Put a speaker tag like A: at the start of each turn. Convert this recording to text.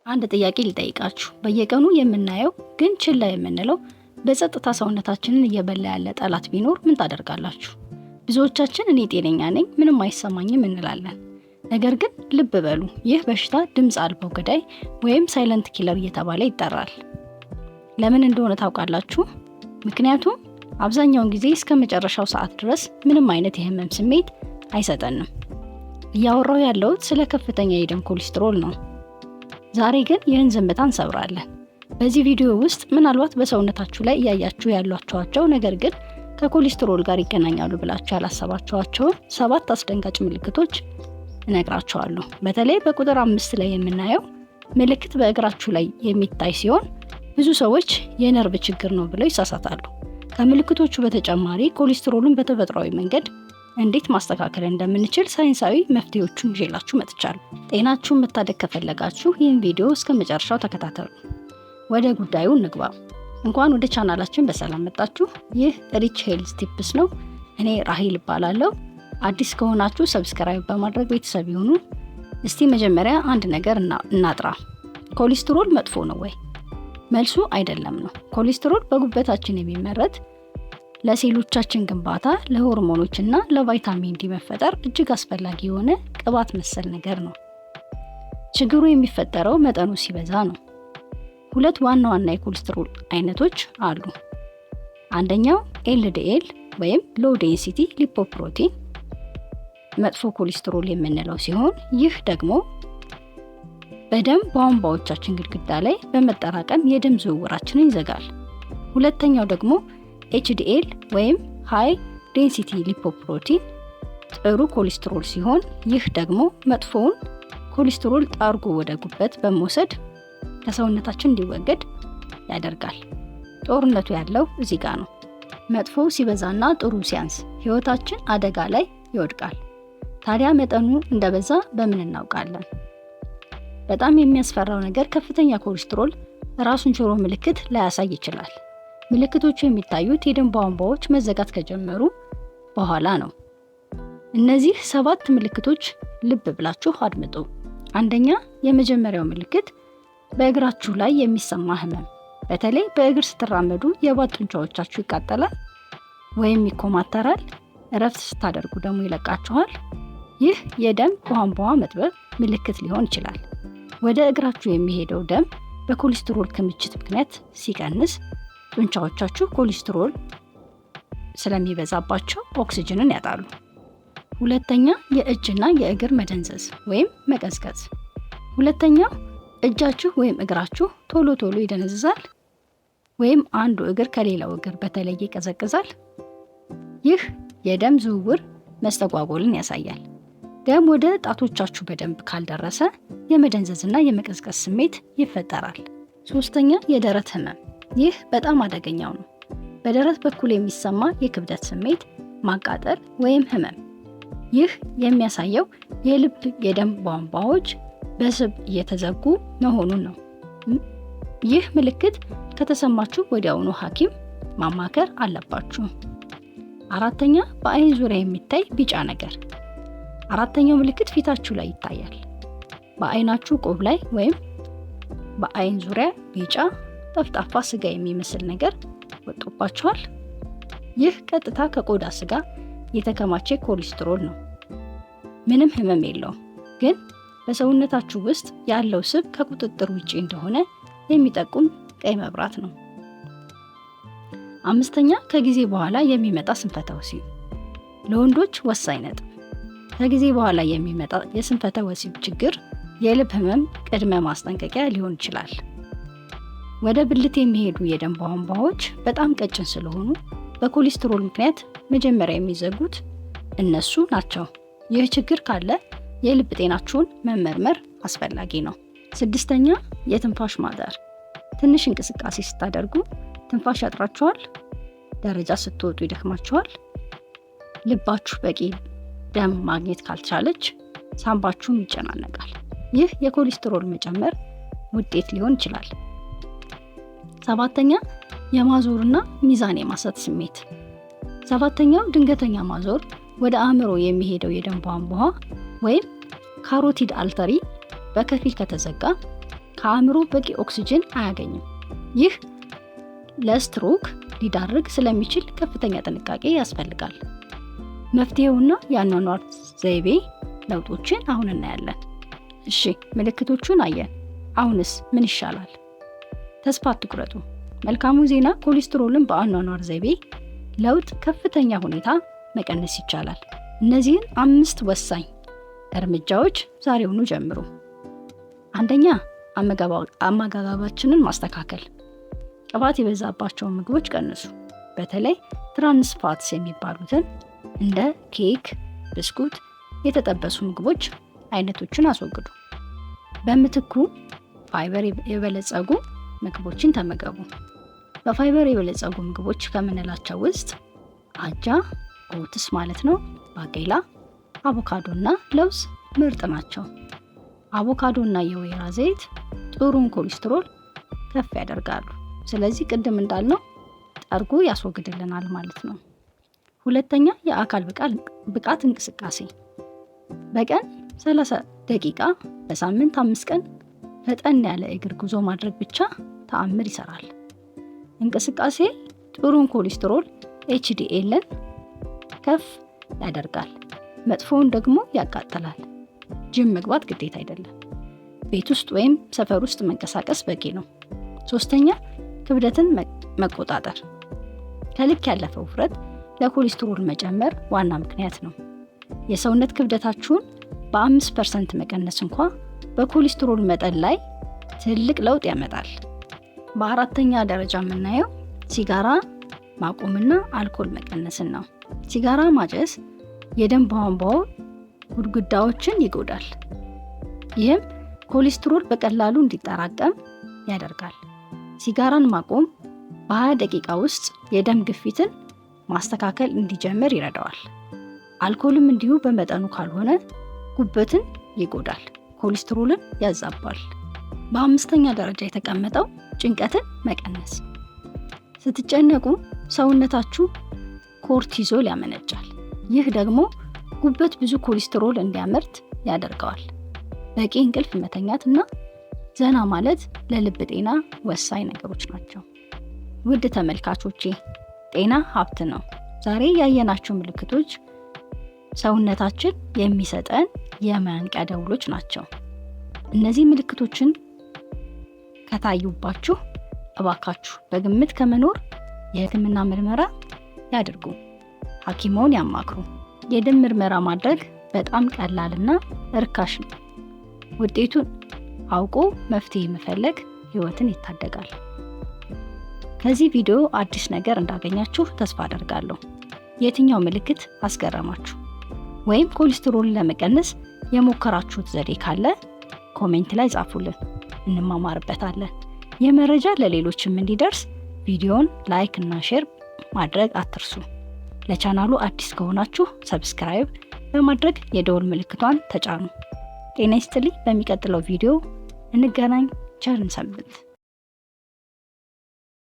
A: አንድ ጥያቄ ልጠይቃችሁ። በየቀኑ የምናየው ግን ችላ የምንለው በጸጥታ ሰውነታችንን እየበላ ያለ ጠላት ቢኖር ምን ታደርጋላችሁ? ብዙዎቻችን እኔ ጤነኛ ነኝ፣ ምንም አይሰማኝም እንላለን። ነገር ግን ልብ በሉ፣ ይህ በሽታ ድምፅ አልባው ገዳይ ወይም ሳይለንት ኪለር እየተባለ ይጠራል። ለምን እንደሆነ ታውቃላችሁ? ምክንያቱም አብዛኛውን ጊዜ እስከ መጨረሻው ሰዓት ድረስ ምንም አይነት የህመም ስሜት አይሰጠንም። እያወራው ያለሁት ስለ ከፍተኛ የደም ኮሌስትሮል ነው። ዛሬ ግን ይህን ዝምታ እንሰብራለን። በዚህ ቪዲዮ ውስጥ ምናልባት በሰውነታችሁ ላይ እያያችሁ ያሏቸዋቸው ነገር ግን ከኮሌስትሮል ጋር ይገናኛሉ ብላችሁ ያላሰባችኋቸውን 7 አስደንጋጭ ምልክቶች እነግራችኋለሁ። በተለይ በቁጥር 5 ላይ የምናየው ምልክት በእግራችሁ ላይ የሚታይ ሲሆን ብዙ ሰዎች የነርቭ ችግር ነው ብለው ይሳሳታሉ። ከምልክቶቹ በተጨማሪ ኮሌስትሮልን በተፈጥሯዊ መንገድ እንዴት ማስተካከል እንደምንችል ሳይንሳዊ መፍትሄዎቹን ይዤላችሁ መጥቻለሁ። ጤናችሁን መታደግ ከፈለጋችሁ ይህን ቪዲዮ እስከ መጨረሻው ተከታተሉ። ወደ ጉዳዩ እንግባ። እንኳን ወደ ቻናላችን በሰላም መጣችሁ። ይህ ሪች ሄልዝ ቲፕስ ነው። እኔ ራሂል እባላለሁ። አዲስ ከሆናችሁ ሰብስክራይብ በማድረግ ቤተሰብ ይሁኑ። እስቲ መጀመሪያ አንድ ነገር እናጥራ። ኮሌስትሮል መጥፎ ነው ወይ? መልሱ አይደለም ነው። ኮሌስትሮል በጉበታችን የሚመረት ለሴሎቻችን ግንባታ፣ ለሆርሞኖች እና ለቫይታሚን ዲ መፈጠር እጅግ አስፈላጊ የሆነ ቅባት መሰል ነገር ነው። ችግሩ የሚፈጠረው መጠኑ ሲበዛ ነው። 2 ዋና ዋና የኮሌስትሮል አይነቶች አሉ። አንደኛው ኤልዲኤል ወይም ሎው ዴንሲቲ ሊፖፕሮቲን መጥፎ ኮሌስትሮል የምንለው ሲሆን ይህ ደግሞ በደም ቧንቧዎቻችን ግድግዳ ላይ በመጠራቀም የደም ዝውውራችንን ይዘጋል። ሁለተኛው ደግሞ ኤችዲኤል ወይም ሃይ ዴንሲቲ ሊፖፕሮቲን ጥሩ ኮሌስትሮል ሲሆን ይህ ደግሞ መጥፎውን ኮሌስትሮል ጠርጎ ወደ ጉበት በመውሰድ ከሰውነታችን እንዲወገድ ያደርጋል። ጦርነቱ ያለው እዚህ ጋር ነው። መጥፎ ሲበዛና ጥሩ ሲያንስ ህይወታችን አደጋ ላይ ይወድቃል። ታዲያ መጠኑ እንደበዛ በምን እናውቃለን? በጣም የሚያስፈራው ነገር ከፍተኛ ኮሌስትሮል ራሱን ችሎ ምልክት ላያሳይ ይችላል። ምልክቶቹ የሚታዩት የደም ቧንቧዎች መዘጋት ከጀመሩ በኋላ ነው። እነዚህ 7 ምልክቶች ልብ ብላችሁ አድምጡ። አንደኛ፣ የመጀመሪያው ምልክት በእግራችሁ ላይ የሚሰማ ህመም። በተለይ በእግር ስትራመዱ የባት ጡንቻዎቻችሁ ይቃጠላል ወይም ይኮማተራል። እረፍት ስታደርጉ ደግሞ ይለቃችኋል። ይህ የደም ቧንቧ መጥበብ ምልክት ሊሆን ይችላል። ወደ እግራችሁ የሚሄደው ደም በኮሌስትሮል ክምችት ምክንያት ሲቀንስ ጡንቻዎቻችሁ ኮሌስትሮል ስለሚበዛባቸው ኦክሲጅንን ያጣሉ። ሁለተኛ፣ የእጅና የእግር መደንዘዝ ወይም መቀዝቀዝ። ሁለተኛው፣ እጃችሁ ወይም እግራችሁ ቶሎ ቶሎ ይደነዝዛል ወይም አንዱ እግር ከሌላው እግር በተለየ ይቀዘቅዛል። ይህ የደም ዝውውር መስተጓጎልን ያሳያል። ደም ወደ ጣቶቻችሁ በደንብ ካልደረሰ የመደንዘዝና የመቀዝቀዝ ስሜት ይፈጠራል። ሶስተኛ፣ የደረት ህመም። ይህ በጣም አደገኛው ነው። በደረት በኩል የሚሰማ የክብደት ስሜት፣ ማቃጠል ወይም ህመም። ይህ የሚያሳየው የልብ የደም ቧንቧዎች በስብ እየተዘጉ መሆኑን ነው። ይህ ምልክት ከተሰማችሁ ወዲያውኑ ሐኪም ማማከር አለባችሁ። አራተኛ፣ በአይን ዙሪያ የሚታይ ቢጫ ነገር። አራተኛው ምልክት ፊታችሁ ላይ ይታያል። በአይናችሁ ቆብ ላይ ወይም በአይን ዙሪያ ቢጫ ጠፍጣፋ ስጋ የሚመስል ነገር ወጥቶባችኋል። ይህ ቀጥታ ከቆዳ ስጋ የተከማቸ ኮሌስትሮል ነው። ምንም ህመም የለውም፣ ግን በሰውነታችሁ ውስጥ ያለው ስብ ከቁጥጥር ውጪ እንደሆነ የሚጠቁም ቀይ መብራት ነው። አምስተኛ፣ ከጊዜ በኋላ የሚመጣ ስንፈተ ወሲብ። ለወንዶች ወሳኝ ነጥብ። ከጊዜ በኋላ የሚመጣ የስንፈተ ወሲብ ችግር የልብ ህመም ቅድመ ማስጠንቀቂያ ሊሆን ይችላል። ወደ ብልት የሚሄዱ የደም ቧንቧዎች በጣም ቀጭን ስለሆኑ በኮሌስትሮል ምክንያት መጀመሪያ የሚዘጉት እነሱ ናቸው። ይህ ችግር ካለ የልብ ጤናችሁን መመርመር አስፈላጊ ነው። ስድስተኛ፣ የትንፋሽ ማጠር። ትንሽ እንቅስቃሴ ስታደርጉ ትንፋሽ ያጥራችኋል። ደረጃ ስትወጡ ይደክማችኋል። ልባችሁ በቂ ደም ማግኘት ካልቻለች ሳምባችሁም ይጨናነቃል። ይህ የኮሌስትሮል መጨመር ውጤት ሊሆን ይችላል። ሰባተኛ፣ የማዞርና ሚዛን የማሳት ስሜት። ሰባተኛው ድንገተኛ ማዞር ወደ አእምሮ የሚሄደው የደም ቧንቧ ወይም ካሮቲድ አርተሪ በከፊል ከተዘጋ ከአእምሮ በቂ ኦክሲጅን አያገኝም። ይህ ለስትሮክ ሊዳርግ ስለሚችል ከፍተኛ ጥንቃቄ ያስፈልጋል። መፍትሄውና የአኗኗር ዘይቤ ለውጦችን አሁን እናያለን። እሺ፣ ምልክቶቹን አየን። አሁንስ ምን ይሻላል? ተስፋ አትቁረጡ። መልካሙ ዜና ኮሌስትሮልን በአኗኗር ዘይቤ ለውጥ ከፍተኛ ሁኔታ መቀነስ ይቻላል። እነዚህን 5 ወሳኝ እርምጃዎች ዛሬውኑ ጀምሩ። አንደኛ፣ አመጋገባችንን ማስተካከል። ቅባት የበዛባቸውን ምግቦች ቀንሱ። በተለይ ትራንስ ፋትስ የሚባሉትን እንደ ኬክ፣ ብስኩት፣ የተጠበሱ ምግቦች አይነቶችን አስወግዱ። በምትኩ ፋይበር የበለጸጉ ምግቦችን ተመገቡ። በፋይበር የበለጸጉ ምግቦች ከምንላቸው ውስጥ አጃ፣ ኦትስ ማለት ነው፣ ባቄላ፣ አቮካዶ እና ለውዝ ምርጥ ናቸው። አቮካዶ እና የወይራ ዘይት ጥሩን ኮሌስትሮል ከፍ ያደርጋሉ። ስለዚህ ቅድም እንዳልነው ጠርጎ ያስወግድልናል ማለት ነው። ሁለተኛ፣ የአካል ብቃት እንቅስቃሴ። በቀን 30 ደቂቃ በሳምንት 5 ቀን ፈጠን ያለ እግር ጉዞ ማድረግ ብቻ ተአምር ይሰራል። እንቅስቃሴ ጥሩን ኮሌስትሮል ኤችዲኤልን ከፍ ያደርጋል፣ መጥፎውን ደግሞ ያቃጥላል። ጂም መግባት ግዴታ አይደለም። ቤት ውስጥ ወይም ሰፈር ውስጥ መንቀሳቀስ በቂ ነው። ሶስተኛ፣ ክብደትን መቆጣጠር። ከልክ ያለፈ ውፍረት ለኮሌስትሮል መጨመር ዋና ምክንያት ነው። የሰውነት ክብደታችሁን በ5% መቀነስ እንኳ በኮሌስትሮል መጠን ላይ ትልቅ ለውጥ ያመጣል። በአራተኛ ደረጃ የምናየው ሲጋራ ማቆምና አልኮል መቀነስን ነው። ሲጋራ ማጨስ የደም ቧንቧ ግድግዳዎችን ይጎዳል። ይህም ኮሌስትሮል በቀላሉ እንዲጠራቀም ያደርጋል። ሲጋራን ማቆም በ20 ደቂቃ ውስጥ የደም ግፊትን ማስተካከል እንዲጀምር ይረዳዋል። አልኮልም እንዲሁ በመጠኑ ካልሆነ ጉበትን ይጎዳል፣ ኮሌስትሮልን ያዛባል። በአምስተኛ ደረጃ የተቀመጠው ጭንቀትን መቀነስ። ስትጨነቁ ሰውነታችሁ ኮርቲዞል ያመነጫል። ይህ ደግሞ ጉበት ብዙ ኮሌስትሮል እንዲያመርት ያደርገዋል። በቂ እንቅልፍ መተኛት እና ዘና ማለት ለልብ ጤና ወሳኝ ነገሮች ናቸው። ውድ ተመልካቾቼ፣ ጤና ሀብት ነው። ዛሬ ያየናቸው ምልክቶች ሰውነታችን የሚሰጠን የማንቂያ ደውሎች ናቸው። እነዚህ ምልክቶችን ከታዩባችሁ እባካችሁ በግምት ከመኖር የሕክምና ምርመራ ያድርጉ። ሐኪሞን ያማክሩ። የደም ምርመራ ማድረግ በጣም ቀላልና እርካሽ ነው። ውጤቱን አውቆ መፍትሄ መፈለግ ሕይወትን ይታደጋል። ከዚህ ቪዲዮ አዲስ ነገር እንዳገኛችሁ ተስፋ አደርጋለሁ። የትኛው ምልክት አስገረማችሁ? ወይም ኮሌስትሮልን ለመቀነስ የሞከራችሁት ዘዴ ካለ ኮሜንት ላይ ጻፉልን፣ እንማማርበታለን። ይህ መረጃ ለሌሎችም እንዲደርስ ቪዲዮን ላይክ እና ሼር ማድረግ አትርሱ። ለቻናሉ አዲስ ከሆናችሁ ሰብስክራይብ በማድረግ የደወል ምልክቷን ተጫኑ። ጤና ይስጥልኝ። በሚቀጥለው ቪዲዮ እንገናኝ። ቸር እንሰንብት።